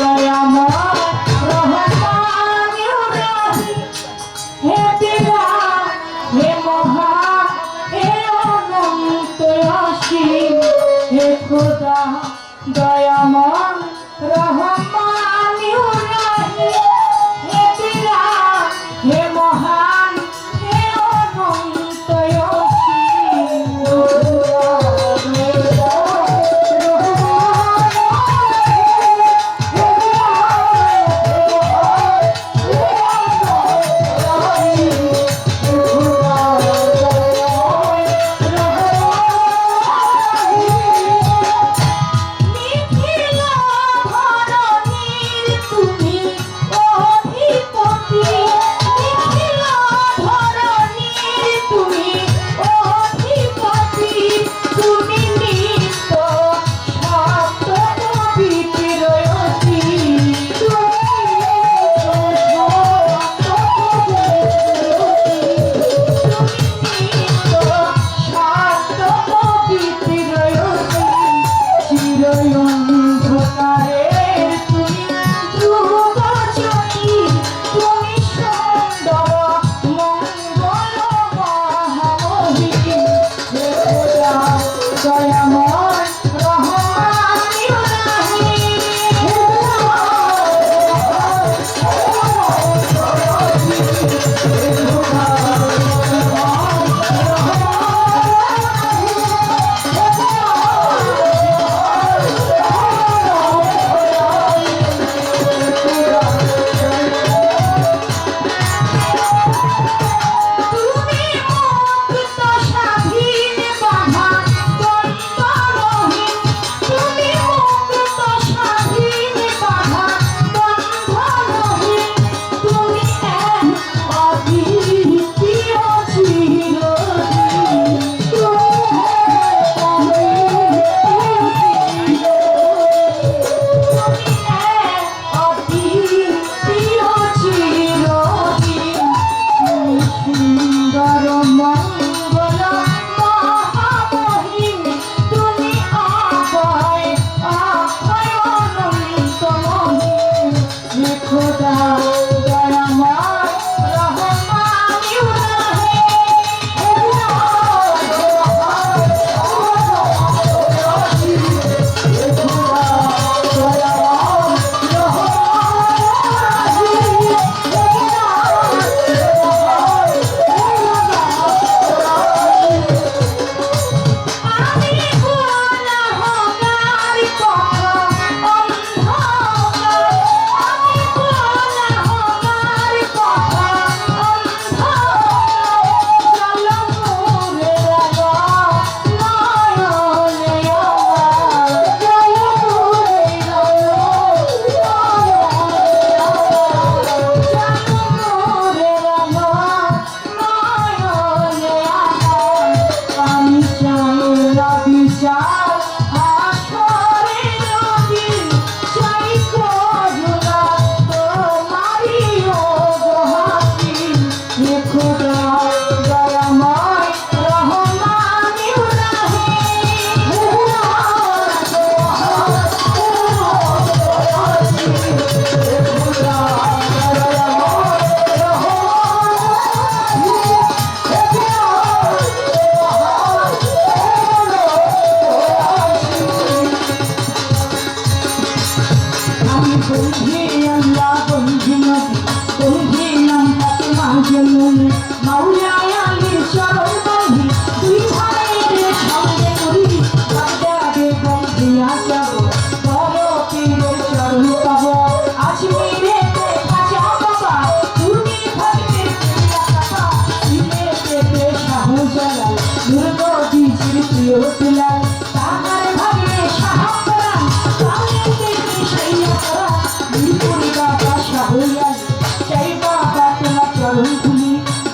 দয়াময় রহমান হে পিতা হে মহান হে অনন্ত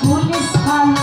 পুলিশ খান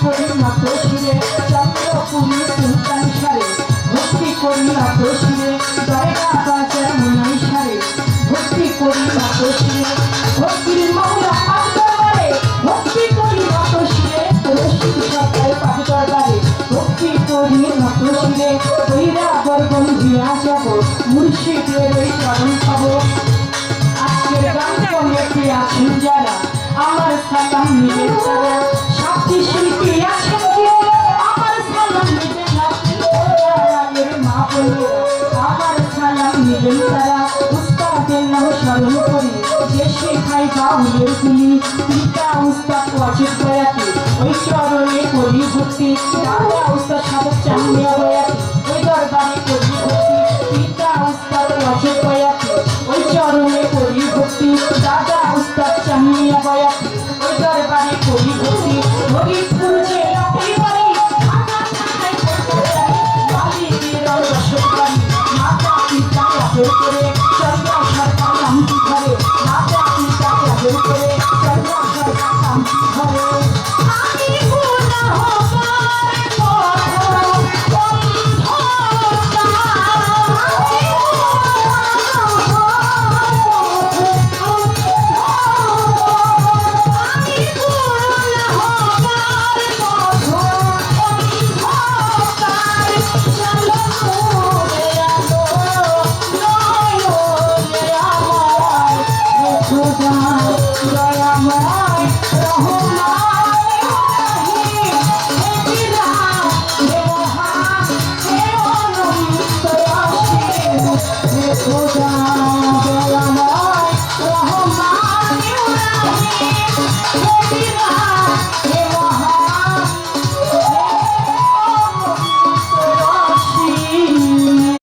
করি নত শিরে চন্দ্রপুরী সুলতান সারে ভক্তি করি নত শিরে দরগা বাজার মনাই সারে ভক্তি করি নত শিরে ভক্তির মৌলা পাক দরবারে ভক্তি করি নত শিরে তুলসী সরকার পাক দরবারে ভক্তি করি নত শিরে কইরা বরগম দিয়া যাব মুর্শিদের ওই চরণ পাবো। আজকের গান কমিটি আছেন যারা আমার সালাম নিবেন তারা সাথী শিল্পী আছেন যে আমার সালাম নিবেন রাগের মা বোনেরা আমার সালাম নিবেন তারা উস্তাদের নাম স্মরণ করি যে শেখাই বাউলের গুলি পিতা উস্তাদ ওয়াজিদ বয়াতি ওই চরণে করি ভক্তি দাদা উস্তাদ সাধক চান্দিয়া বয়াতি ওই দরবারে করি ভক্তি পিতা উস্তাদ ওয়াজিদ বয়াতি ওই চরণে